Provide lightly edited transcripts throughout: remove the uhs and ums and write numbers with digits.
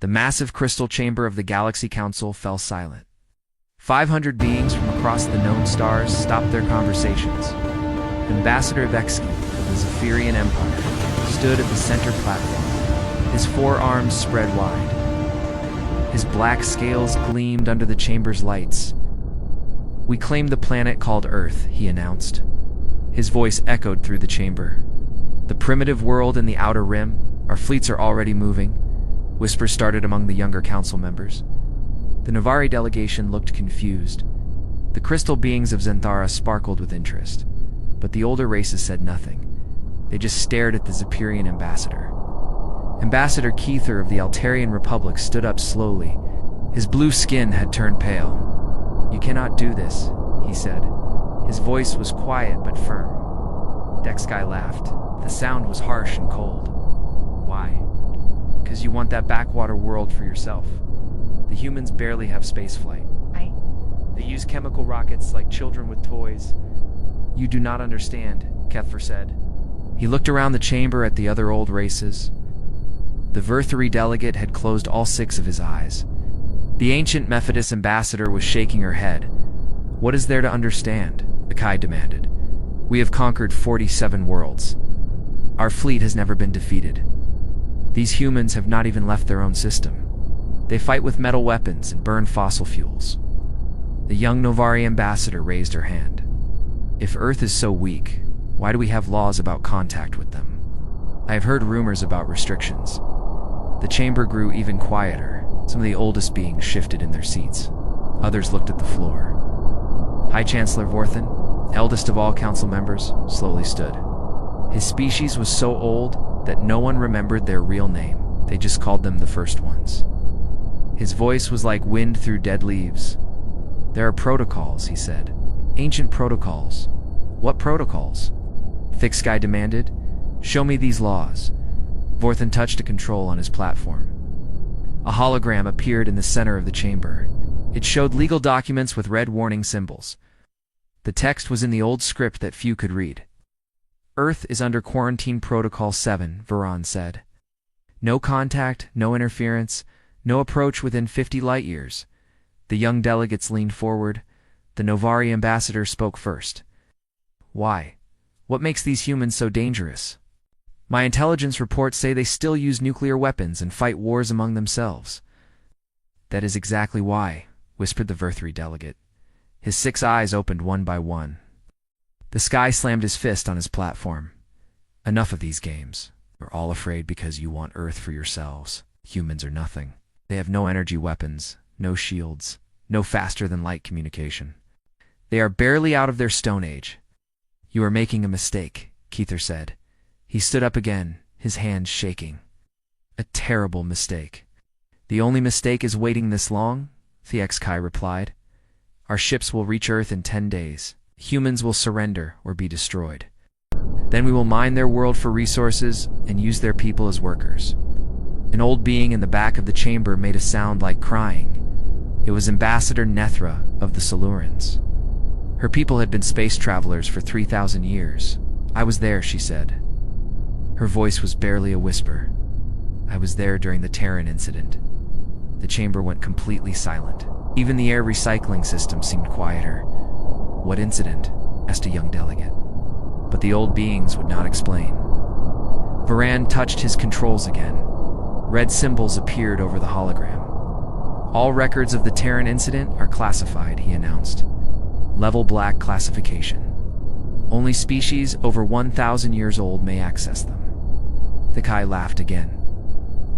The massive crystal chamber of the Galaxy Council fell silent. 500 beings from across the known stars stopped their conversations. Ambassador Vexki of the Zaphirian Empire stood at the center platform, his forearms spread wide. His black scales gleamed under the chamber's lights. "We claim the planet called Earth," he announced. His voice echoed through the chamber. "The primitive world in the Outer Rim. Our fleets are already moving." Whispers started among the younger council members. The Novari delegation looked confused. The crystal beings of Zenthara sparkled with interest, but the older races said nothing. They just stared at the Zaphirian ambassador. Ambassador Keither of the Altarian Republic stood up slowly. His blue skin had turned pale. "You cannot do this," he said. His voice was quiet but firm. Dexkai laughed. The sound was harsh and cold. "Why?" "Because you want that backwater world for yourself. The humans barely have spaceflight. They use chemical rockets like children with toys." "You do not understand," Kethfer said. He looked around the chamber at the other old races. The Verthari delegate had closed all 6 of his eyes. The ancient Methodist ambassador was shaking her head. "What is there to understand?" Akai demanded. "We have conquered 47 worlds. Our fleet has never been defeated. These humans have not even left their own system. They fight with metal weapons and burn fossil fuels." The young Novari ambassador raised her hand. "If Earth is so weak, why do we have laws about contact with them? I have heard rumors about restrictions." The chamber grew even quieter. Some of the oldest beings shifted in their seats. Others looked at the floor. High Chancellor Vorthan, eldest of all council members, slowly stood. His species was so old that no one remembered their real name. They just called them the First Ones. His voice was like wind through dead leaves. "There are protocols," he said. "Ancient protocols." "What protocols?" Thick Sky demanded. "Show me these laws." Vorthan touched a control on his platform. A hologram appeared in the center of the chamber. It showed legal documents with red warning symbols. The text was in the old script that few could read. "Earth is under Quarantine Protocol 7, Varan said. No contact, no interference, no approach within 50 light years. The young delegates leaned forward. The Novari ambassador spoke first. "Why? What makes these humans so dangerous?" "My intelligence reports say they still use nuclear weapons and fight wars among themselves." "That is exactly why," whispered the Verthari delegate. His 6 eyes opened one by one. The Sky slammed his fist on his platform. "Enough of these games. You're all afraid because you want Earth for yourselves. Humans are nothing. They have no energy weapons, no shields, no faster-than-light communication. They are barely out of their Stone Age." "You are making a mistake," Keither said. He stood up again, his hands shaking. "A terrible mistake." "The only mistake is waiting this long," Thiexkai replied. "Our ships will reach Earth in 10 days. Humans will surrender or be destroyed. Then we will mine their world for resources and use their people as workers." An old being in the back of the chamber made a sound like crying. It was Ambassador Nethra of the Solurans. Her people had been space travelers for 3,000 years. "I was there," she said. Her voice was barely a whisper. "I was there during the Terran Incident." The chamber went completely silent. Even the air recycling system seemed quieter. "What incident?" asked a young delegate. But the old beings would not explain. Varan touched his controls again. Red symbols appeared over the hologram. "All records of the Terran Incident are classified," he announced. "Level Black classification. Only species over 1,000 years old may access them." The Kai laughed again.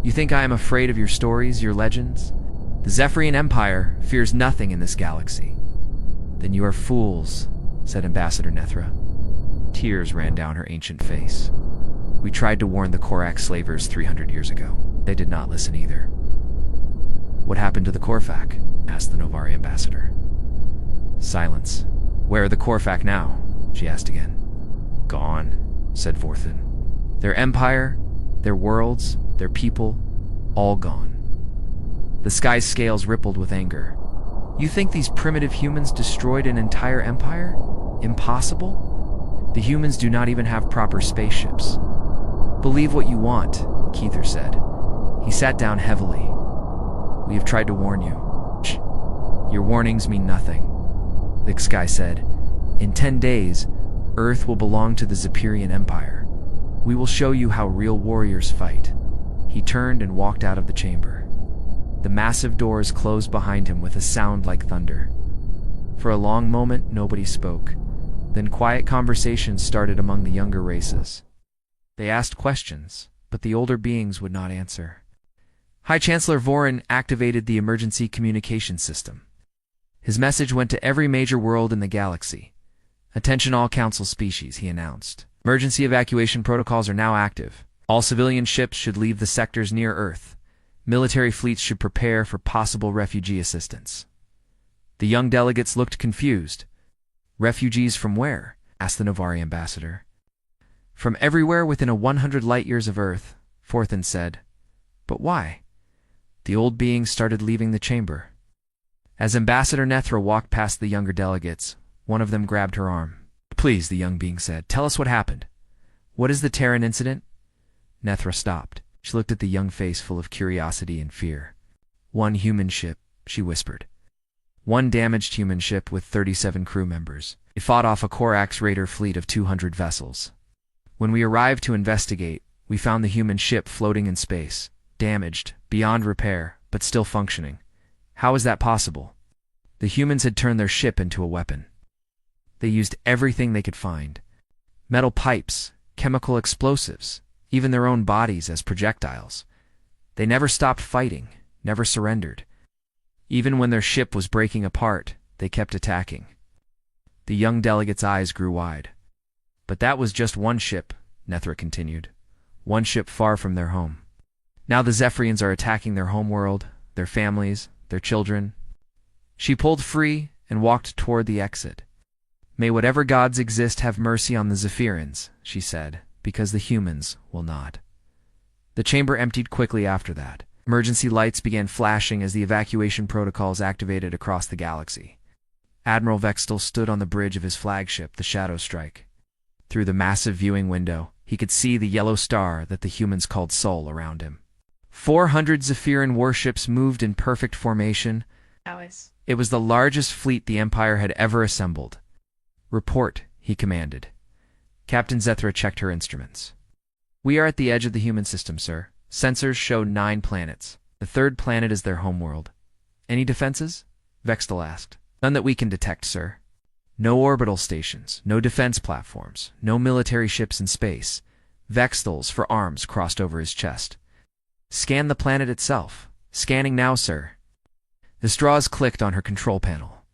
"You think I am afraid of your stories, your legends? The Zaphirian Empire fears nothing in this galaxy." "Then you are fools," said Ambassador Nethra. Tears ran down her ancient face. "We tried to warn the Cororax slavers 300 years ago. They did not listen either." "What happened to the Corfac?" asked the Novari ambassador. Silence. "Where are the Corfac now?" she asked again. "Gone," said Vorthan. "Their empire, their worlds, their people, all gone." The Sky's scales rippled with anger. "You think these primitive humans destroyed an entire empire? Impossible. The humans do not even have proper spaceships." "Believe what you want," Keither said. He sat down heavily. We have tried to warn you. Shh. Your warnings mean nothing. The sky said, in 10 days, Earth will belong to the Zaphirian Empire. We will show you how real warriors fight. He turned and walked out of the chamber. The massive doors closed behind him with a sound like thunder. For a long moment, nobody spoke. Then quiet conversations started among the younger races. They asked questions, but the older beings would not answer. High Chancellor Vorin activated the emergency communication system. His message went to every major world in the galaxy. Attention all council species, he announced. Emergency evacuation protocols are now active. All civilian ships should leave the sectors near Earth. Military fleets should prepare for possible refugee assistance. The young delegates looked confused. Refugees from where? Asked the Novari ambassador. From everywhere within a 100 light-years of Earth, Forthin said. But why? The old beings started leaving the chamber. As Ambassador Nethra walked past the younger delegates, one of them grabbed her arm. Please, the young being said, tell us what happened. What is the Terran Incident? Nethra stopped. She looked at the young face full of curiosity and fear. One human ship, she whispered. One damaged human ship with 37 crew members. It fought off a Cororax raider fleet of 200 vessels. When we arrived to investigate, we found the human ship floating in space, damaged, beyond repair, but still functioning. How is that possible? The humans had turned their ship into a weapon. They used everything they could find. Metal pipes, chemical explosives, even their own bodies as projectiles. They never stopped fighting, never surrendered. Even when their ship was breaking apart, they kept attacking. The young delegate's eyes grew wide. But that was just one ship, Nethra continued. One ship far from their home. Now the Zaphirians are attacking their homeworld, their families, their children. She pulled free and walked toward the exit. May whatever gods exist have mercy on the Zaphirians, she said, because the humans will not. The chamber emptied quickly after that. Emergency lights began flashing as the evacuation protocols activated across the galaxy. Admiral Vextel stood on the bridge of his flagship, the Shadow Strike. Through the massive viewing window, he could see the yellow star that the humans called Sol around him. 400 Zaphirian warships moved in perfect formation. It was the largest fleet the Empire had ever assembled. Report, he commanded. Captain Zethra checked her instruments. We are at the edge of the human system, sir. Sensors show 9 planets. The 3rd planet is their homeworld. Any defenses? Vextel asked. None that we can detect, sir. No orbital stations, no defense platforms, no military ships in space. Vextel's for arms crossed over his chest. Scan the planet itself. Scanning now, sir. The straws clicked on her control panel.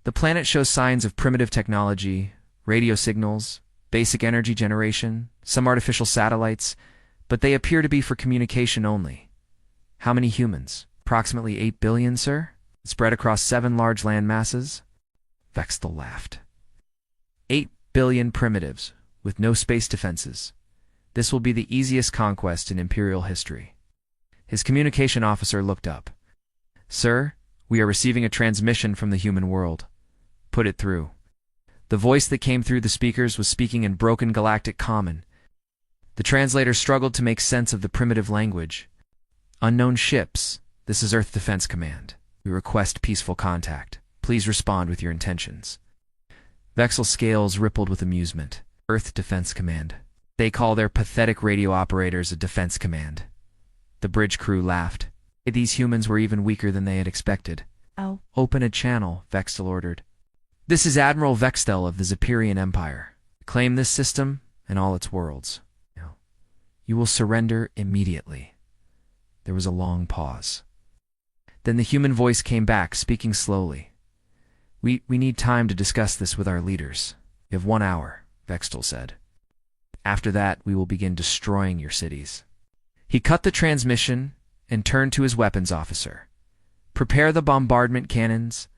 The planet shows signs of primitive technology, radio signals, basic energy generation, some artificial satellites, but they appear to be for communication only. How many humans? Approximately 8 billion, sir? Spread across 7 large land masses? Vextel laughed. 8 billion primitives, with no space defenses. This will be the easiest conquest in Imperial history. His communication officer looked up. Sir, we are receiving a transmission from the human world. Put it through. The voice that came through the speakers was speaking in broken galactic common. The translator struggled to make sense of the primitive language. Unknown ships, this is Earth Defense Command. We request peaceful contact. Please respond with your intentions. Vexel's scales rippled with amusement. Earth Defense Command. They call their pathetic radio operators a defense command. The bridge crew laughed. These humans were even weaker than they had expected. Oh. Open a channel, Vextel ordered. This is Admiral Vextel of the Zaphirian Empire. Claim this system and all its worlds. You will surrender immediately. There was a long pause. Then the human voice came back, speaking slowly. We need time to discuss this with our leaders. You have 1 hour, Vextel said. After that, we will begin destroying your cities. He cut the transmission and turned to his weapons officer. Prepare the bombardment cannons.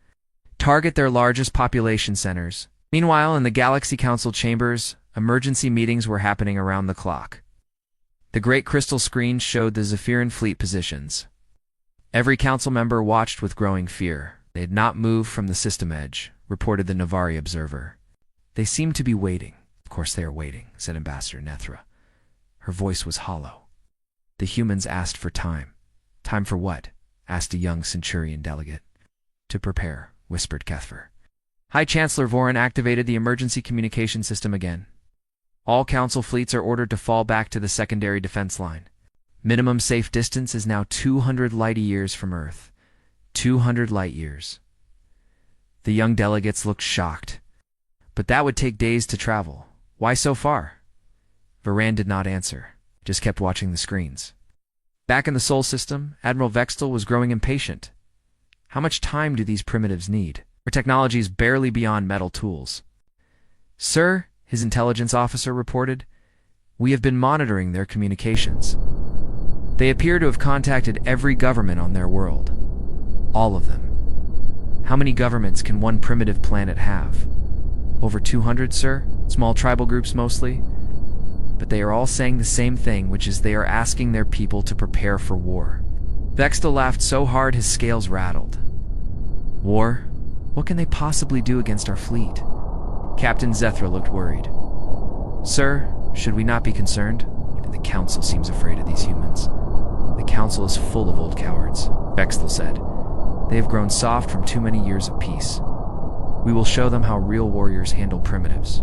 Target their largest population centers. Meanwhile, in the Galaxy Council chambers, emergency meetings were happening around the clock. The great crystal screens showed the Zaphirian fleet positions. Every council member watched with growing fear. They had not moved from the system edge, reported the Novari observer. They seemed to be waiting. Of course they are waiting, said Ambassador Nethra. Her voice was hollow. The humans asked for time. Time for what? asked a young Centurion delegate. To prepare, whispered Kethfer. High Chancellor Voron activated the emergency communication system again. All Council fleets are ordered to fall back to the secondary defense line. Minimum safe distance is now 200 light-years from Earth. 200 light-years. The young delegates looked shocked. But that would take days to travel. Why so far? Voron did not answer, just kept watching the screens. Back in the Sol system, Admiral Vextel was growing impatient. How much time do these primitives need? Their technology is barely beyond metal tools. Sir, his intelligence officer reported, we have been monitoring their communications. They appear to have contacted every government on their world. All of them. How many governments can one primitive planet have? Over 200, sir? Small tribal groups mostly? But they are all saying the same thing, which is they are asking their people to prepare for war. Vextel laughed so hard his scales rattled. War? What can they possibly do against our fleet? Captain Zethra looked worried. Sir, should we not be concerned? Even the Council seems afraid of these humans. The Council is full of old cowards, Vextel said. They have grown soft from too many years of peace. We will show them how real warriors handle primitives.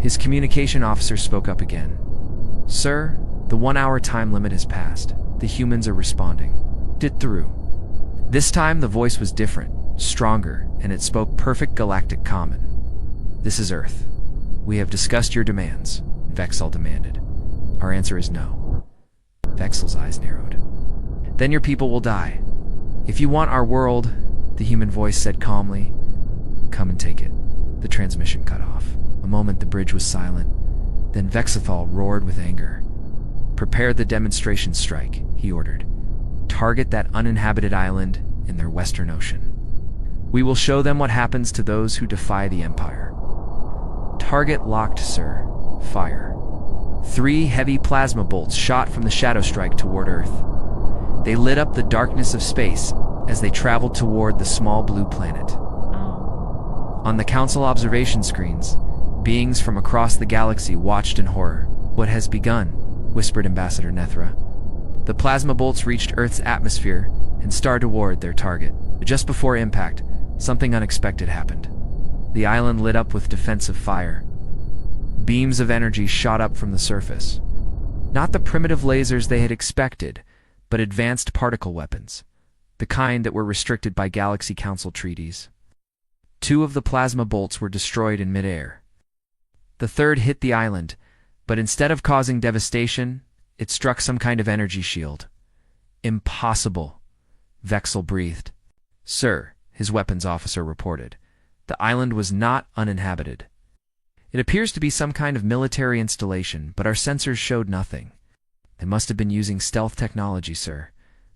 His communication officer spoke up again. Sir, the 1-hour time limit has passed. The humans are responding. Get through. This time the voice was different, stronger, and it spoke perfect galactic common. This is Earth. We have discussed your demands, Vexel demanded. Our answer is no. Vexel's eyes narrowed. Then your people will die. If you want our world, the human voice said calmly, come and take it. The transmission cut off. A moment the bridge was silent. Then Vexethal roared with anger. Prepare the demonstration strike, he ordered. Target that uninhabited island in their western ocean. We will show them what happens to those who defy the Empire. Target locked, sir. Fire. 3 heavy plasma bolts shot from the shadow strike toward Earth. They lit up the darkness of space as they traveled toward the small blue planet. On the Council observation screens, beings from across the galaxy watched in horror. What has begun? Whispered Ambassador Nethra. The plasma bolts reached Earth's atmosphere and started toward their target. Just before impact, something unexpected happened. The island lit up with defensive fire. Beams of energy shot up from the surface. Not the primitive lasers they had expected, but advanced particle weapons, the kind that were restricted by Galaxy Council treaties. 2 of the plasma bolts were destroyed in midair. The third hit the island, but instead of causing devastation, it struck some kind of energy shield. Impossible, Vexel breathed. Sir, his weapons officer reported, the island was not uninhabited. It appears to be some kind of military installation, but our sensors showed nothing. They must have been using stealth technology, sir.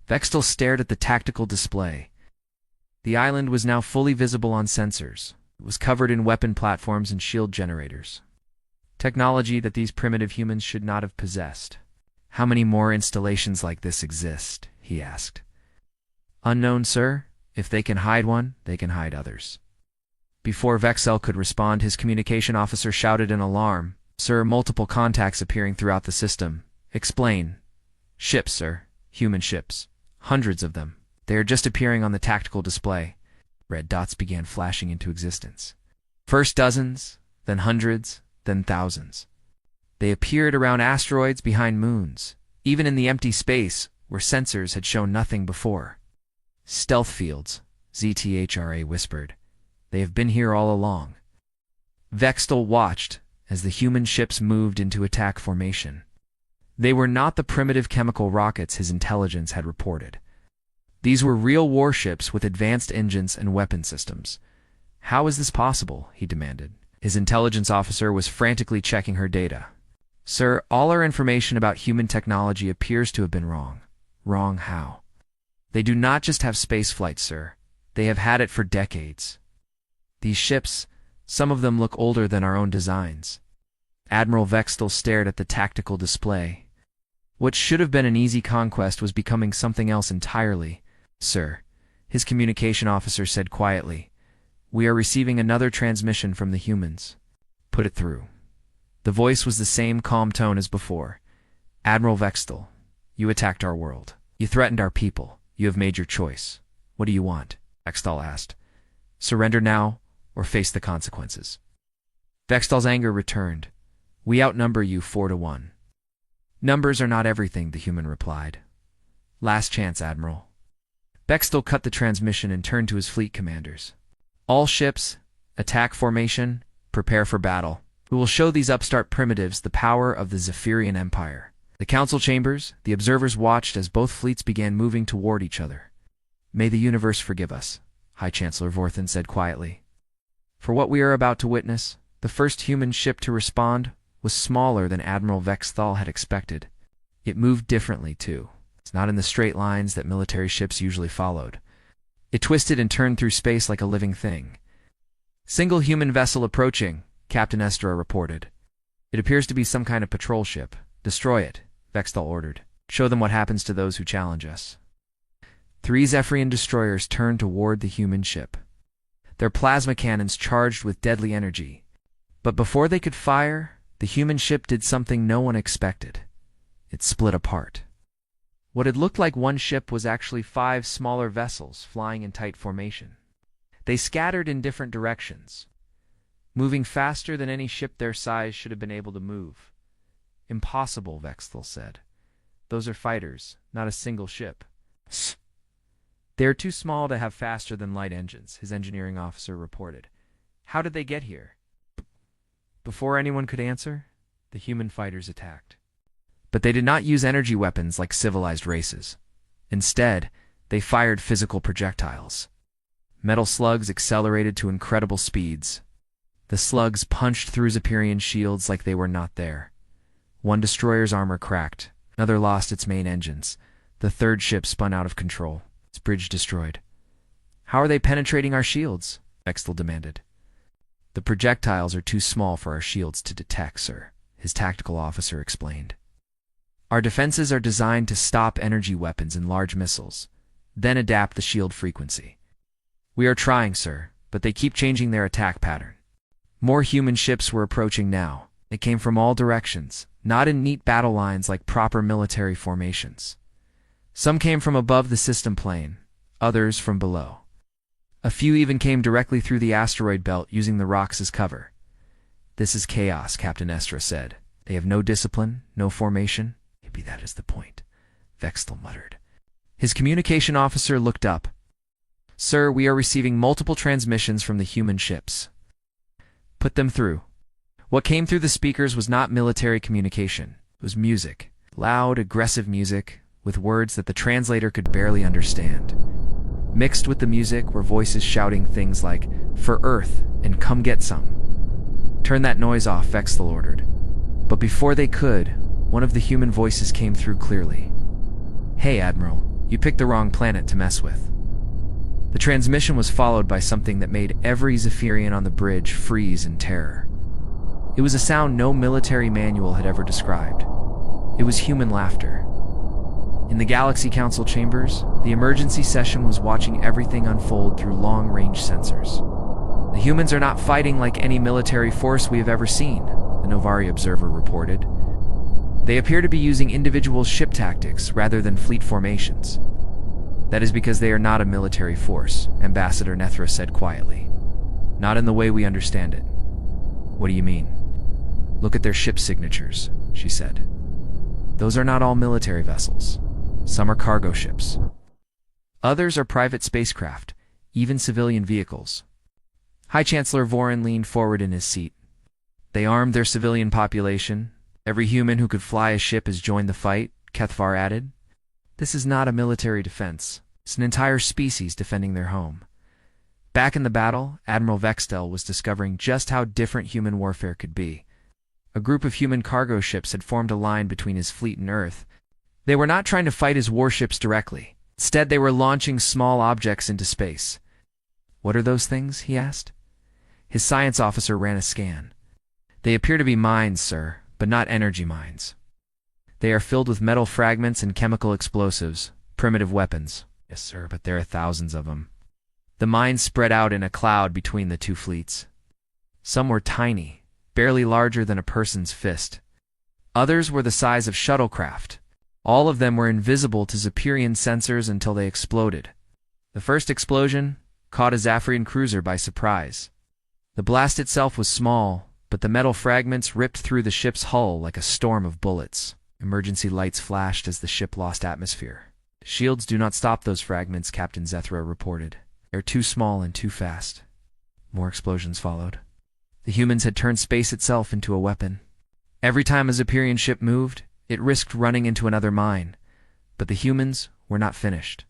Vextel stared at the tactical display. The island was now fully visible on sensors. It was covered in weapon platforms and shield generators. Technology that these primitive humans should not have possessed. How many more installations like this exist? He asked. Unknown, sir. If they can hide one, they can hide others. Before Vexel could respond, his communication officer shouted in alarm. Sir, multiple contacts appearing throughout the system. Explain. Ships, sir. Human ships. Hundreds of them. They are just appearing on the tactical display. Red dots began flashing into existence. First dozens, then hundreds, then thousands. They appeared around asteroids behind moons, even in the empty space where sensors had shown nothing before. Stealth fields, ZTHRA whispered. They have been here all along. Vextel watched as the human ships moved into attack formation. They were not the primitive chemical rockets his intelligence had reported. These were real warships with advanced engines and weapon systems. How is this possible? He demanded. His intelligence officer was frantically checking her data. Sir, all our information about human technology appears to have been wrong. Wrong how? They do not just have space flight, sir. They have had it for decades. These ships, some of them look older than our own designs. Admiral Vextel stared at the tactical display. What should have been an easy conquest was becoming something else entirely. Sir, his communication officer said quietly, we are receiving another transmission from the humans. Put it through. The voice was the same calm tone as before. Admiral Vextel, you attacked our world. You threatened our people. You have made your choice. What do you want? Vextal asked. Surrender now, or face the consequences. Vextal's anger returned. We outnumber you 4-1. Numbers are not everything, the human replied. Last chance, Admiral. Vextal cut the transmission and turned to his fleet commanders. All ships, attack formation, prepare for battle. We will show these upstart primitives the power of the Zaphirian Empire. The council chambers, the observers watched as both fleets began moving toward each other. May the universe forgive us, High Chancellor Vorthan said quietly. For what we are about to witness, the first human ship to respond was smaller than Admiral Vextal had expected. It moved differently, too. It's not in the straight lines that military ships usually followed. It twisted and turned through space like a living thing. Single human vessel approaching, Captain Estra reported. It appears to be some kind of patrol ship. Destroy it, Vextal ordered. Show them what happens to those who challenge us. 3 Zaphirian destroyers turned toward the human ship. Their plasma cannons charged with deadly energy. But before they could fire, the human ship did something no one expected. It split apart. What had looked like one ship was actually 5 smaller vessels flying in tight formation. They scattered in different directions, moving faster than any ship their size should have been able to move. Impossible, Vextal said. Those are fighters, not a single ship. They are too small to have faster-than-light engines, his engineering officer reported. How did they get here? Before anyone could answer, the human fighters attacked. But they did not use energy weapons like civilized races. Instead, they fired physical projectiles. Metal slugs accelerated to incredible speeds. The slugs punched through Zaphirian shields like they were not there. One destroyer's armor cracked. Another lost its main engines. The third ship spun out of control. Its bridge destroyed. How are they penetrating our shields? Vextal demanded. The projectiles are too small for our shields to detect, sir, his tactical officer explained. Our defenses are designed to stop energy weapons and large missiles, then adapt the shield frequency. We are trying, sir, but they keep changing their attack pattern. More human ships were approaching now. They came from all directions, not in neat battle lines like proper military formations. Some came from above the system plane, others from below. A few even came directly through the asteroid belt using the rocks as cover. This is chaos, Captain Estra said. They have no discipline, no formation. Maybe that is the point, Vextal muttered. His communication officer looked up. Sir, we are receiving multiple transmissions from the human ships. Put them through. What came through the speakers was not military communication. It was music. Loud, aggressive music, with words that the translator could barely understand. Mixed with the music were voices shouting things like, "For Earth," and "Come get some." Turn that noise off, Vextal ordered. But before they could, one of the human voices came through clearly. Hey, Admiral, you picked the wrong planet to mess with. The transmission was followed by something that made every Zaphirian on the bridge freeze in terror. It was a sound no military manual had ever described. It was human laughter. In the Galaxy Council chambers, the emergency session was watching everything unfold through long-range sensors. The humans are not fighting like any military force we have ever seen, the Novari observer reported. They appear to be using individual ship tactics rather than fleet formations. That is because they are not a military force, Ambassador Nethra said quietly. Not in the way we understand it. What do you mean? Look at their ship signatures, she said. Those are not all military vessels. Some are cargo ships. Others are private spacecraft, even civilian vehicles. High Chancellor Vorin leaned forward in his seat. They armed their civilian population. Every human who could fly a ship has joined the fight, Kethvar added. This is not a military defense. It's an entire species defending their home. Back in the battle, Admiral Vextal was discovering just how different human warfare could be. A group of human cargo ships had formed a line between his fleet and Earth. They were not trying to fight his warships directly. Instead, they were launching small objects into space. What are those things? He asked. His science officer ran a scan. They appear to be mines, sir, but not energy mines. They are filled with metal fragments and chemical explosives, primitive weapons. Yes, sir, but there are thousands of them. The mines spread out in a cloud between the two fleets. Some were tiny, barely larger than a person's fist. Others were the size of shuttlecraft. All of them were invisible to Zaphirian sensors until they exploded. The first explosion caught a Zaphirian cruiser by surprise. The blast itself was small, but the metal fragments ripped through the ship's hull like a storm of bullets. Emergency lights flashed as the ship lost atmosphere. "Shields do not stop those fragments," Captain Zethra reported. "They're too small and too fast." More explosions followed. The humans had turned space itself into a weapon. Every time a Zaphirian ship moved, it risked running into another mine, but the humans were not finished.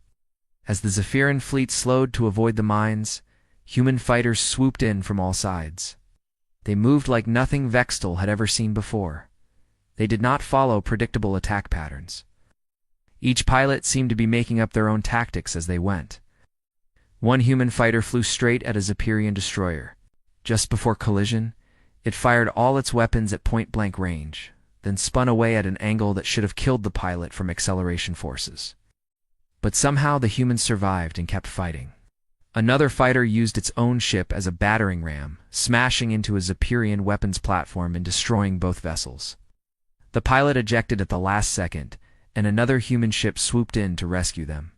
As the Zaphirian fleet slowed to avoid the mines, human fighters swooped in from all sides. They moved like nothing Vextal had ever seen before. They did not follow predictable attack patterns. Each pilot seemed to be making up their own tactics as they went. One human fighter flew straight at a Zaphirian destroyer. Just before collision, it fired all its weapons at point-blank range, then spun away at an angle that should have killed the pilot from acceleration forces. But somehow the humans survived and kept fighting. Another fighter used its own ship as a battering ram, smashing into a Zaphirian weapons platform and destroying both vessels. The pilot ejected at the last second, and another human ship swooped in to rescue them.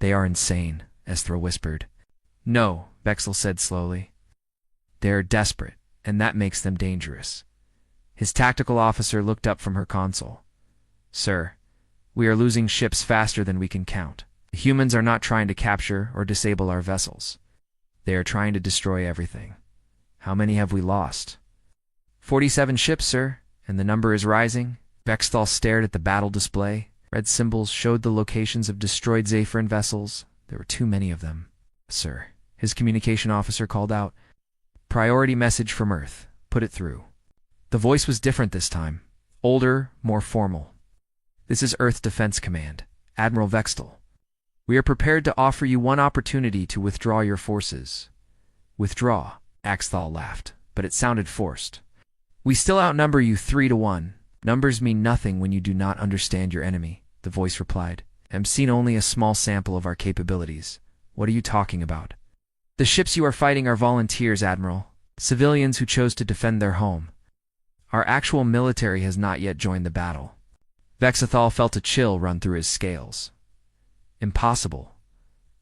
"They are insane," Esthra whispered. "No," Vexel said slowly. "They are desperate, and that makes them dangerous." His tactical officer looked up from her console. "Sir, we are losing ships faster than we can count. The humans are not trying to capture or disable our vessels. They are trying to destroy everything. How many have we lost?" 47 ships, sir, and the number is rising." Vexthal stared at the battle display. Red symbols showed the locations of destroyed Zaphirian vessels. There were too many of them. "Sir," his communication officer called out. "Priority message from Earth. Put it through." The voice was different this time. Older, more formal. "This is Earth Defense Command. Admiral Vextal. We are prepared to offer you one opportunity to withdraw your forces." "Withdraw?" Axthal laughed, but it sounded forced. "We still outnumber you 3-1. Numbers mean nothing when you do not understand your enemy," the voice replied. "I've seen only a small sample of our capabilities. What are you talking about?" "The ships you are fighting are volunteers, Admiral. Civilians who chose to defend their home. Our actual military has not yet joined the battle." Vexathal felt a chill run through his scales. "Impossible.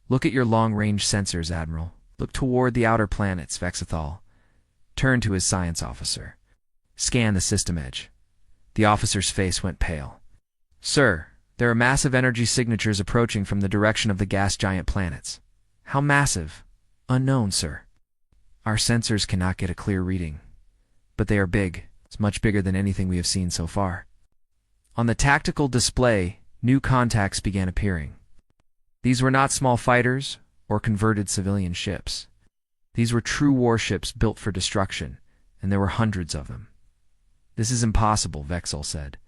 Look at your long-range sensors, Admiral. Look toward the outer planets," Vexathal turned to his science officer. "Scan the system edge." The officer's face went pale. "Sir, there are massive energy signatures approaching from the direction of the gas giant planets." "How massive?" "Unknown, sir. Our sensors cannot get a clear reading. But they are big. It's much bigger than anything we have seen so far." On the tactical display, new contacts began appearing. These were not small fighters or converted civilian ships. These were true warships built for destruction, and there were hundreds of them. "This is impossible," Vexel said.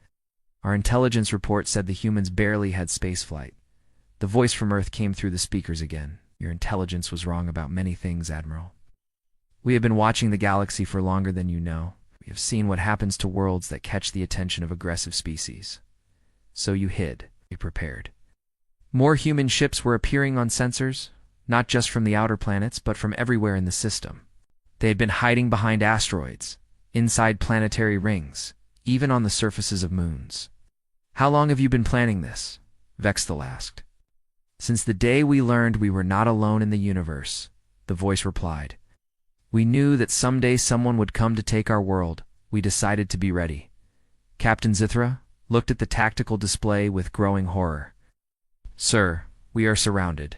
"Our intelligence report said the humans barely had spaceflight." The voice from Earth came through the speakers again. "Your intelligence was wrong about many things, Admiral. We have been watching the galaxy for longer than you know. We have seen what happens to worlds that catch the attention of aggressive species. So you hid. You prepared." More human ships were appearing on sensors, not just from the outer planets, but from everywhere in the system. They had been hiding behind asteroids, inside planetary rings, even on the surfaces of moons. "How long have you been planning this?" Vexthal asked. "Since the day we learned we were not alone in the universe," the voice replied. "We knew that someday someone would come to take our world. We decided to be ready." Captain Zithra looked at the tactical display with growing horror. "Sir, we are surrounded.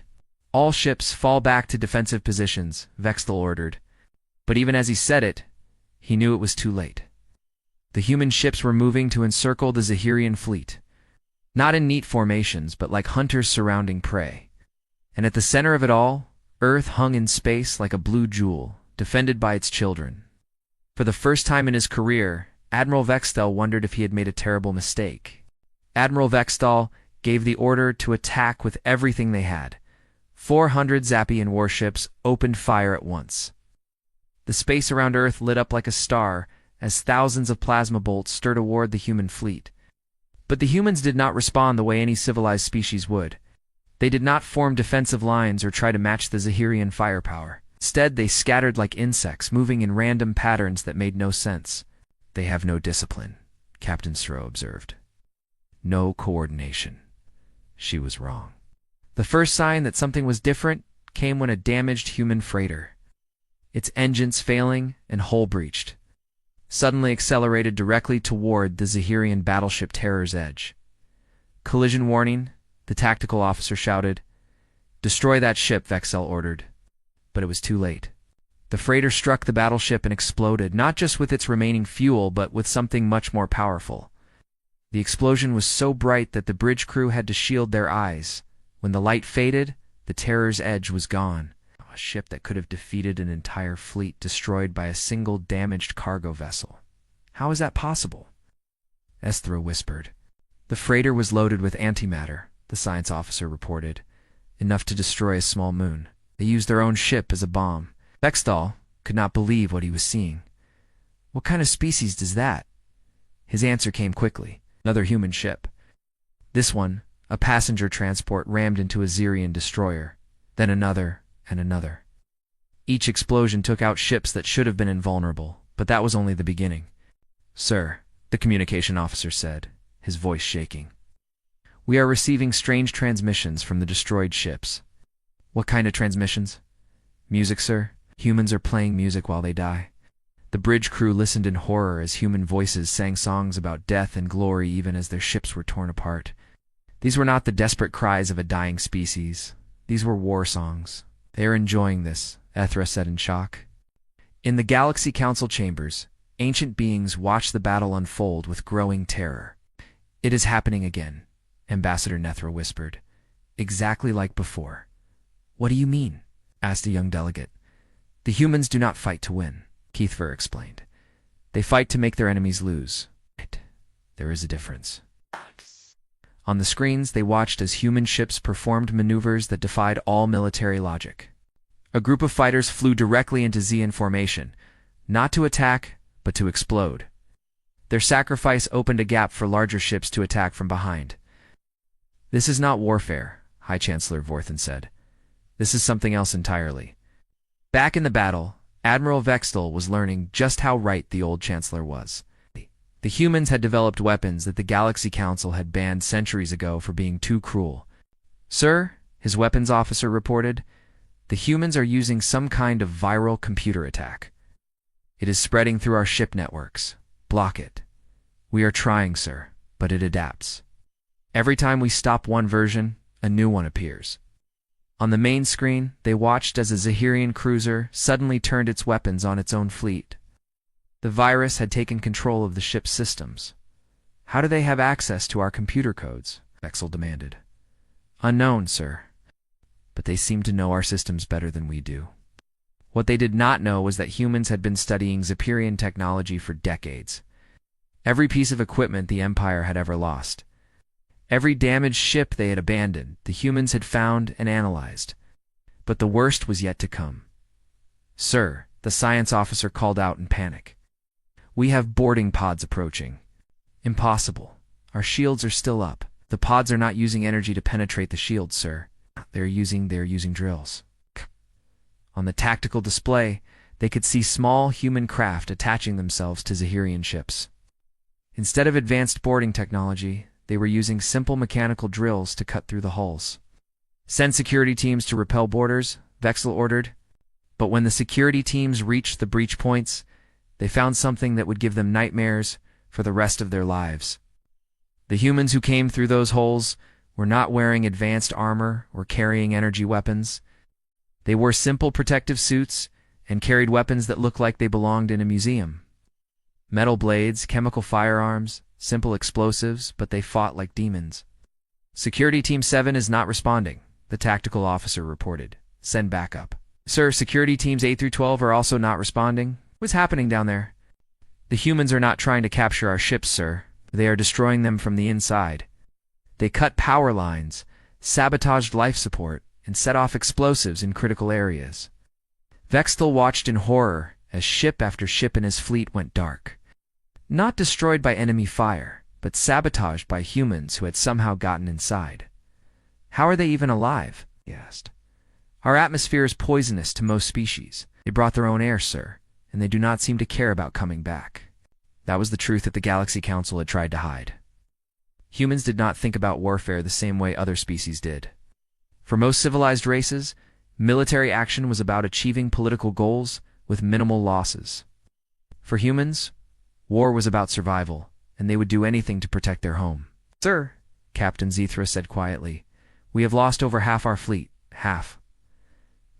All ships fall back to defensive positions," Vexthal ordered. But even as he said it, he knew it was too late. The human ships were moving to encircle the Zaphirian fleet, not in neat formations, but like hunters surrounding prey. And at the center of it all, Earth hung in space like a blue jewel, defended by its children. For the first time in his career, Admiral Vexthal wondered if he had made a terrible mistake. Admiral Vexthal gave the order to attack with everything they had. 400 Zaphirian warships opened fire at once. The space around Earth lit up like a star as thousands of plasma bolts stirred toward the human fleet. But the humans did not respond the way any civilized species would. They did not form defensive lines or try to match the Zaphirian firepower. Instead, they scattered like insects, moving in random patterns that made no sense. "They have no discipline," Captain Sro observed. no coordination. She was wrong. The first sign that something was different came when a damaged human freighter, its engines failing and hull breached, suddenly accelerated directly toward the Zaphirian battleship Terror's Edge. "Collision warning," the tactical officer shouted. "Destroy that ship," Vexel ordered. But it was too late. The freighter struck the battleship and exploded, not just with its remaining fuel, but with something much more powerful. The explosion was so bright that the bridge crew had to shield their eyes. When the light faded, the Terror's Edge was gone. A ship that could have defeated an entire fleet destroyed by a single damaged cargo vessel. How is that possible? Esthra whispered. The freighter was loaded with antimatter, the science officer reported, enough to destroy a small moon. They used their own ship as a bomb. Bexthal could not believe what he was seeing. What kind of species does that? His answer came quickly. Another human ship. This one, a passenger transport, rammed into a Zaphirian destroyer. Then another and another. Each explosion took out ships that should have been invulnerable, but that was only the beginning. "Sir," the communication officer said, his voice shaking. "We are receiving strange transmissions from the destroyed ships." "What kind of transmissions?" "Music, sir. Humans are playing music while they die." The bridge crew listened in horror as human voices sang songs about death and glory even as their ships were torn apart. These were not the desperate cries of a dying species. These were war songs. "They are enjoying this," Ethra said in shock. In the Galaxy Council chambers, ancient beings watched the battle unfold with growing terror. "It is happening again," Ambassador Nethra whispered. "Exactly like before." "What do you mean?" asked a young delegate. "The humans do not fight to win," Keithver explained. "They fight to make their enemies lose." There is a difference. On the screens, they watched as human ships performed maneuvers that defied all military logic. A group of fighters flew directly into Zeon formation, not to attack, but to explode. Their sacrifice opened a gap for larger ships to attack from behind. "This is not warfare," High Chancellor Vorthan said. "This is something else entirely." Back in the battle, Admiral Vextel was learning just how right the old Chancellor was. The humans had developed weapons that the Galaxy Council had banned centuries ago for being too cruel. "Sir," his weapons officer reported, "the humans are using some kind of viral computer attack. It is spreading through our ship networks. Block it." "We are trying, sir, but it adapts. Every time we stop one version, a new one appears." On the main screen, they watched as a Zaphirian cruiser suddenly turned its weapons on its own fleet. The virus had taken control of the ship's systems. "How do they have access to our computer codes?" Vexel demanded. "Unknown, sir. But they seem to know our systems better than we do." What they did not know was that humans had been studying Zaphirian technology for decades. Every piece of equipment the Empire had ever lost, every damaged ship they had abandoned, the humans had found and analyzed. But the worst was yet to come. "Sir," the science officer called out in panic. "We have boarding pods approaching." "Impossible. Our shields are still up." "The pods are not using energy to penetrate the shields, sir. They're using drills." On the tactical display, they could see small human craft attaching themselves to Zaphirian ships. Instead of advanced boarding technology, they were using simple mechanical drills to cut through the hulls. "Send security teams to repel boarders," Vexel ordered. But when the security teams reached the breach points, they found something that would give them nightmares for the rest of their lives. The humans who came through those holes were not wearing advanced armor or carrying energy weapons. They wore simple protective suits and carried weapons that looked like they belonged in a museum. Metal blades, chemical firearms, simple explosives, but they fought like demons. "Security Team 7 is not responding," the tactical officer reported. "Send backup." "Sir, Security Teams 8 through 12 are also not responding. What's happening down there?" "The humans are not trying to capture our ships, sir. They are destroying them from the inside. They cut power lines, sabotaged life support, and set off explosives in critical areas." Vextel watched in horror as ship after ship in his fleet went dark. Not destroyed by enemy fire, but sabotaged by humans who had somehow gotten inside. "How are they even alive?" he asked. "Our atmosphere is poisonous to most species. They brought their own air, sir, and they do not seem to care about coming back." That was the truth that the Galaxy Council had tried to hide. Humans did not think about warfare the same way other species did. For most civilized races, military action was about achieving political goals with minimal losses. For humans, war was about survival, and they would do anything to protect their home. "Sir," Captain Zethra said quietly, "we have lost over half our fleet. Half."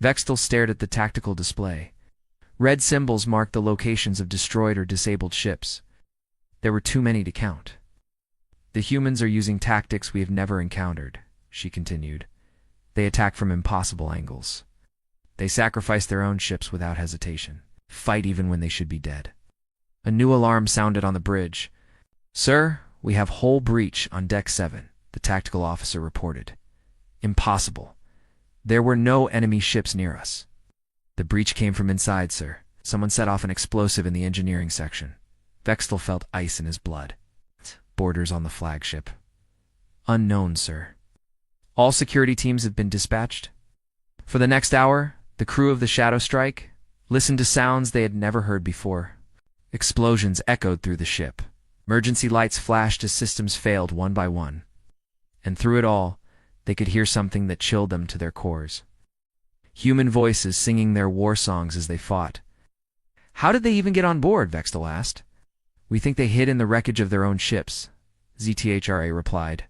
Vextal stared at the tactical display. Red symbols marked the locations of destroyed or disabled ships. There were too many to count. "The humans are using tactics we have never encountered," she continued. "They attack from impossible angles. They sacrifice their own ships without hesitation, fight even when they should be dead." A new alarm sounded on the bridge. "Sir, we have hull breach on Deck 7, the tactical officer reported. "Impossible. There were no enemy ships near us." "The breach came from inside, sir. Someone set off an explosive in the engineering section." Vextal felt ice in his blood. "Boarders on the flagship." "Unknown, sir." "All security teams have been dispatched?" For the next hour, the crew of the Shadow Strike listened to sounds they had never heard before. Explosions echoed through the ship. Emergency lights flashed as systems failed one by one. And through it all, they could hear something that chilled them to their cores. Human voices singing their war songs as they fought. "How did they even get on board?" Vextal asked. "We think they hid in the wreckage of their own ships," ZTHRA replied.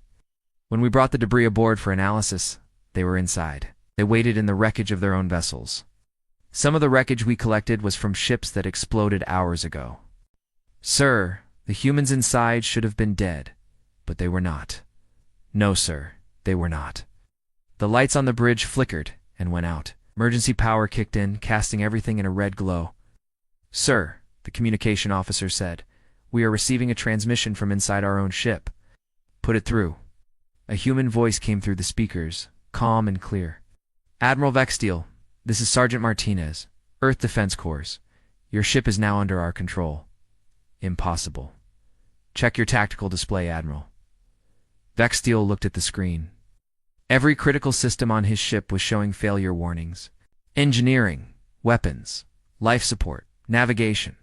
"When we brought the debris aboard for analysis, they were inside. They waited in the wreckage of their own vessels. Some of the wreckage we collected was from ships that exploded hours ago." "Sir, the humans inside should have been dead, but they were not." "No, sir, they were not." The lights on the bridge flickered and went out. Emergency power kicked in, casting everything in a red glow. "Sir," the communication officer said, "we are receiving a transmission from inside our own ship." "Put it through." A human voice came through the speakers, calm and clear. "Admiral Vextiel, this is Sergeant Martinez, Earth Defense Corps. Your ship is now under our control." "Impossible." "Check your tactical display, Admiral." Vextiel looked at the screen. Every critical system on his ship was showing failure warnings. Engineering, weapons, life support, navigation.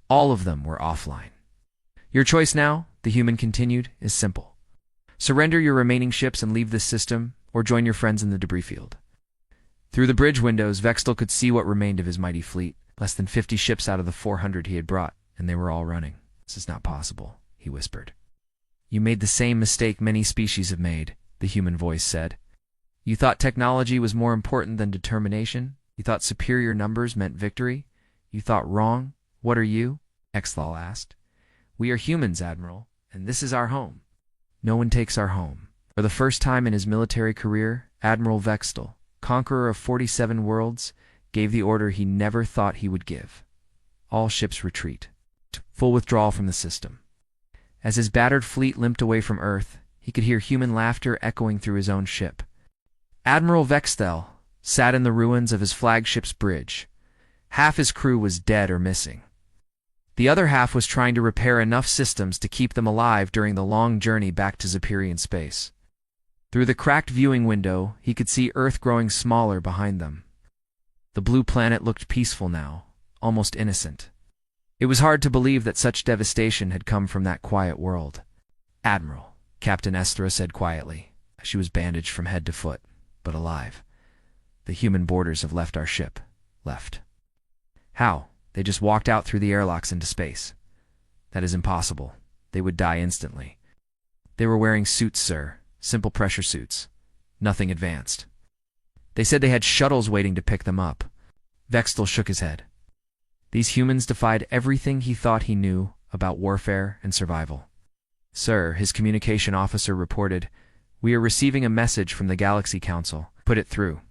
All of them were offline. "Your choice now," the human continued, "is simple. Surrender your remaining ships and leave this system, or join your friends in the debris field." Through the bridge windows, Vextal could see what remained of his mighty fleet, less than 50 ships out of the 400 he had brought, and they were all running. "This is not possible," he whispered. "You made the same mistake many species have made," the human voice said. "You thought technology was more important than determination? You thought superior numbers meant victory? You thought wrong. What are you?" Exthal asked. "We are humans, Admiral, and this is our home." "No one takes our home." For the first time in his military career, Admiral Vextal, conqueror of 47 worlds, gave the order he never thought he would give. All ships retreat. Full withdrawal from the system. As his battered fleet limped away from Earth, he could hear human laughter echoing through his own ship. Admiral Vextal sat in the ruins of his flagship's bridge. Half his crew was dead or missing. The other half was trying to repair enough systems to keep them alive during the long journey back to Zaphirian space. Through the cracked viewing window, he could see Earth growing smaller behind them. The blue planet looked peaceful now, almost innocent. It was hard to believe that such devastation had come from that quiet world. "Admiral," Captain Esthra said quietly. She was bandaged from head to foot, but alive. "The human boarders have left our ship." "Left?" "How?" "They just walked out through the airlocks into space." "That is impossible. They would die instantly." "They were wearing suits, sir. Simple pressure suits. Nothing advanced." "They said they had shuttles waiting to pick them up." Vextal shook his head. These humans defied everything he thought he knew about warfare and survival. "Sir," his communication officer reported, "we are receiving a message from the Galaxy Council." "Put it through."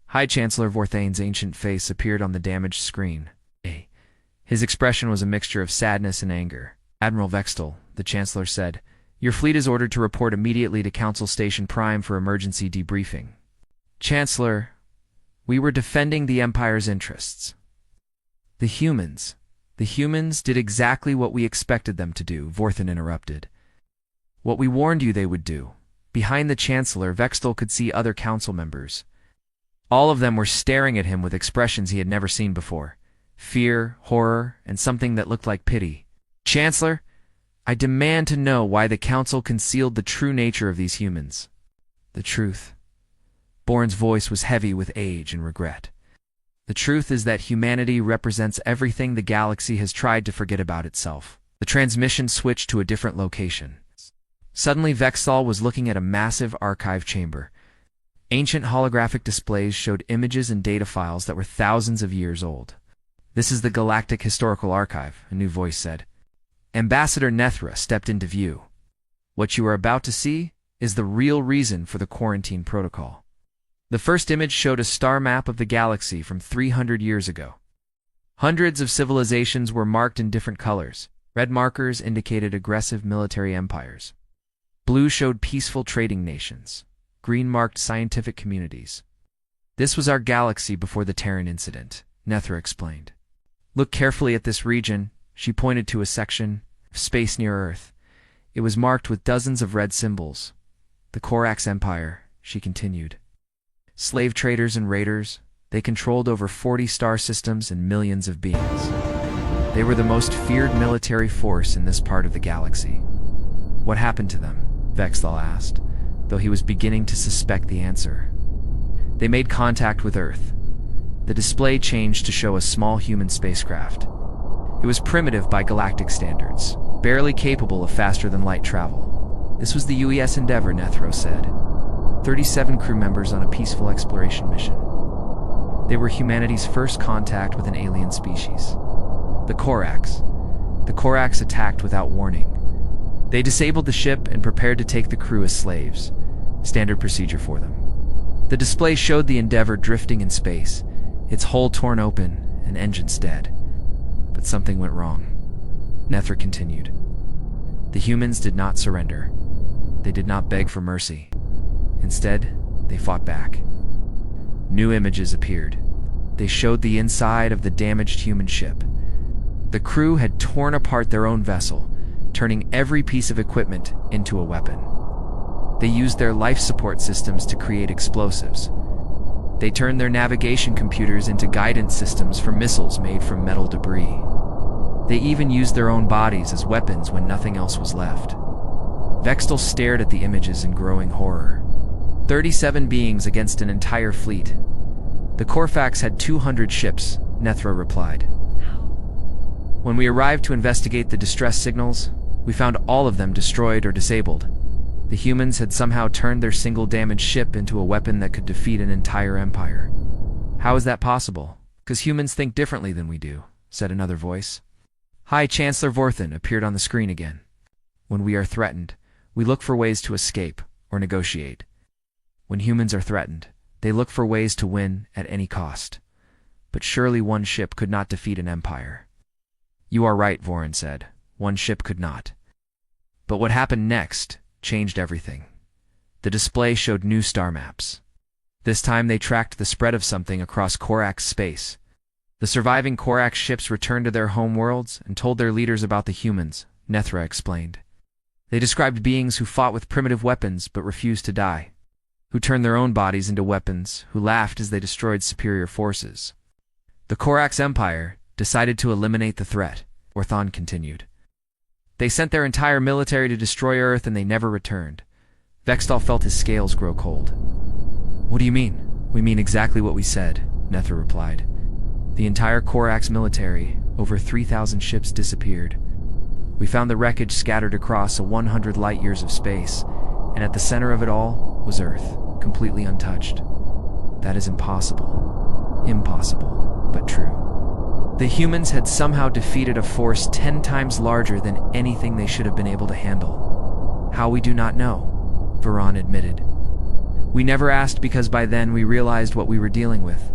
High Chancellor Vorthane's ancient face appeared on the damaged screen. His expression was a mixture of sadness and anger. "Admiral Vextal," the Chancellor said, "your fleet is ordered to report immediately to Council Station Prime for emergency debriefing." "Chancellor, we were defending the Empire's interests." The humans did exactly what we expected them to do," Vorthan interrupted. "What we warned you they would do." Behind the Chancellor, Vextal could see other council members. All of them were staring at him with expressions he had never seen before. Fear, horror, and something that looked like pity. "Chancellor, I demand to know why the Council concealed the true nature of these humans. The truth. Bourne's voice was heavy with age and regret. The truth is that humanity represents everything the galaxy has tried to forget about itself. The transmission switched to a different location. Suddenly, Vexthal was looking at a massive archive chamber. Ancient holographic displays showed images and data files that were thousands of years old. "This is the Galactic Historical Archive," a new voice said. Ambassador Nethra stepped into view. "What you are about to see is the real reason for the quarantine protocol." The first image showed a star map of the galaxy from 300 years ago. Hundreds of civilizations were marked in different colors. Red markers indicated aggressive military empires. Blue showed peaceful trading nations. Green marked scientific communities. "This was our galaxy before the Terran Incident," Nethra explained. "Look carefully at this region." She pointed to a section of space near Earth. It was marked with dozens of red symbols. "The Cororax Empire," she continued. "Slave traders and raiders, they controlled over 40 star systems and millions of beings. They were the most feared military force in this part of the galaxy." "What happened to them?" Vexthal asked, though he was beginning to suspect the answer. "They made contact with Earth." The display changed to show a small human spacecraft. It was primitive by galactic standards, barely capable of faster-than-light travel. "This was the UES Endeavor," Nethro said. 37 crew members on a peaceful exploration mission. They were humanity's first contact with an alien species. The Corax attacked without warning. They disabled the ship and prepared to take the crew as slaves, standard procedure for them. The display showed the Endeavor drifting in space, its hull torn open and engines dead. But something went wrong. Nethra continued. The humans did not surrender. They did not beg for mercy. Instead, they fought back. New images appeared. They showed the inside of the damaged human ship. The crew had torn apart their own vessel, turning every piece of equipment into a weapon. They used their life support systems to create explosives. They turned their navigation computers into guidance systems for missiles made from metal debris. They even used their own bodies as weapons when nothing else was left. Vexthal stared at the images in growing horror. 37 beings against an entire fleet. The Corfax had 200 ships, Nethra replied. When we arrived to investigate the distress signals, we found all of them destroyed or disabled. The humans had somehow turned their single damaged ship into a weapon that could defeat an entire empire. "How is that possible?" "'Cause humans think differently than we do," said another voice. High Chancellor Vorthan appeared on the screen again. "When we are threatened, we look for ways to escape or negotiate. When humans are threatened, they look for ways to win at any cost. But surely one ship could not defeat an empire." "You are right," Vorin said. "One ship could not." But what happened next changed everything. The display showed new star maps. This time they tracked the spread of something across Corax space. The surviving Corax ships returned to their home worlds and told their leaders about the humans, Nethra explained. They described beings who fought with primitive weapons but refused to die, who turned their own bodies into weapons, who laughed as they destroyed superior forces. The Cororax Empire decided to eliminate the threat, Orthon continued. They sent their entire military to destroy Earth and they never returned. Vexthal felt his scales grow cold. "What do you mean?" "We mean exactly what we said," Nethra replied. "The entire Corax military, over 3,000 ships, disappeared. We found the wreckage scattered across 100 light years of space, and at the center of it all was Earth, completely untouched. That is impossible. Impossible, but true. The humans had somehow defeated a force 10 times larger than anything they should have been able to handle. How we do not know," Vorin admitted. "We never asked because by then we realized what we were dealing with."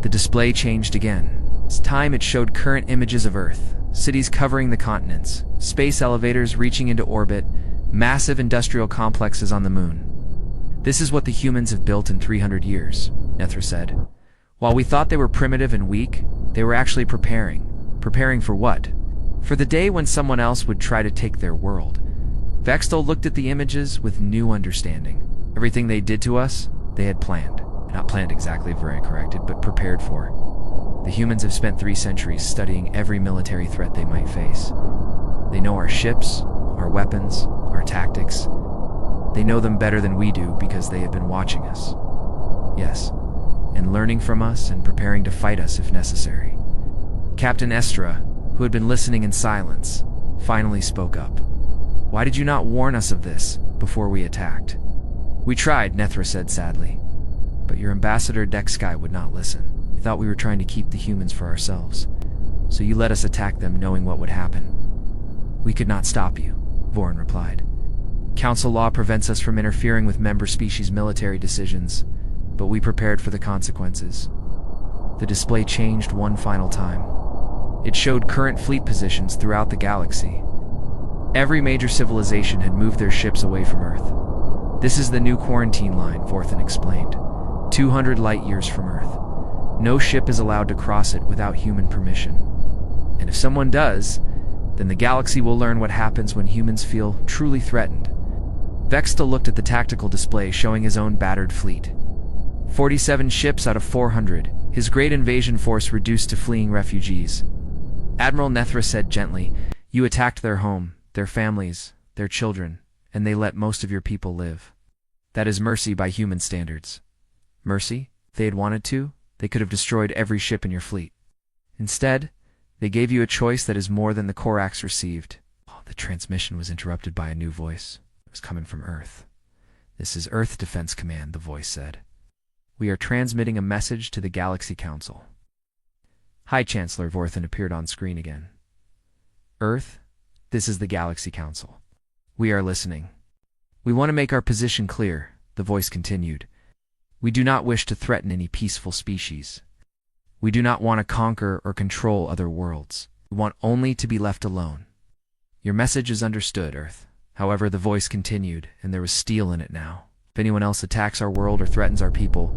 The display changed again. This time it showed current images of Earth, cities covering the continents, space elevators reaching into orbit, massive industrial complexes on the moon. "This is what the humans have built in 300 years, Nethra said. "While we thought they were primitive and weak, they were actually preparing. Preparing for what? For the day when someone else would try to take their world." Vexthal looked at the images with new understanding. Everything they did to us, they had planned. Not planned exactly, Vorin corrected, but prepared for. The humans have spent 3 centuries studying every military threat they might face. They know our ships, our weapons, our tactics. They know them better than we do because they have been watching us. Yes, and learning from us and preparing to fight us if necessary. Captain Estra, who had been listening in silence, finally spoke up. "Why did you not warn us of this before we attacked?" "We tried," Nethra said sadly. "But your ambassador Dexkai would not listen. He thought we were trying to keep the humans for ourselves. So you let us attack them knowing what would happen." "We could not stop you," Vorin replied. "Council law prevents us from interfering with member species' military decisions, but we prepared for the consequences." The display changed one final time. It showed current fleet positions throughout the galaxy. Every major civilization had moved their ships away from Earth. "This is the new quarantine line," Vorthan explained. 200 light-years from Earth. No ship is allowed to cross it without human permission. And if someone does, then the galaxy will learn what happens when humans feel truly threatened. Vexta looked at the tactical display showing his own battered fleet. 47 ships out of 400, his great invasion force reduced to fleeing refugees. Admiral Nethra said gently, "You attacked their home, their families, their children, and they let most of your people live. That is mercy by human standards." "Mercy? If they had wanted to, they could have destroyed every ship in your fleet. Instead, they gave you a choice that is more than the Corax received." The transmission was interrupted by a new voice. It was coming from Earth. "This is Earth Defense Command," the voice said. "We are transmitting a message to the Galaxy Council." High Chancellor Vorthan appeared on screen again. "Earth, this is the Galaxy Council. We are listening. We want to make our position clear," the voice continued. "We do not wish to threaten any peaceful species. We do not want to conquer or control other worlds. We want only to be left alone. Your message is understood, Earth." However, the voice continued, and there was steel in it now. "If anyone else attacks our world or threatens our people,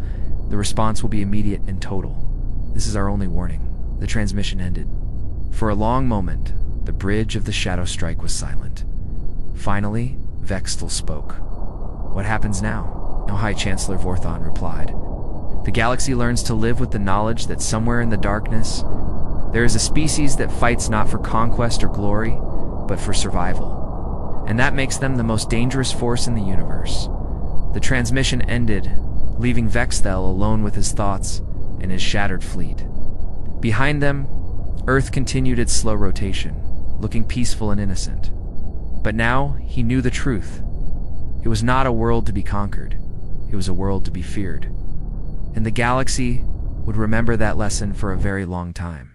the response will be immediate and total. This is our only warning." The transmission ended. For a long moment, the bridge of the Shadow Strike was silent. Finally, Vextal spoke. "What happens now?" High Chancellor Vorthan replied. "The galaxy learns to live with the knowledge that somewhere in the darkness, there is a species that fights not for conquest or glory, but for survival. And that makes them the most dangerous force in the universe." The transmission ended, leaving Vextal alone with his thoughts and his shattered fleet. Behind them, Earth continued its slow rotation, looking peaceful and innocent. But now he knew the truth. It was not a world to be conquered. It was a world to be feared. And the galaxy would remember that lesson for a very long time.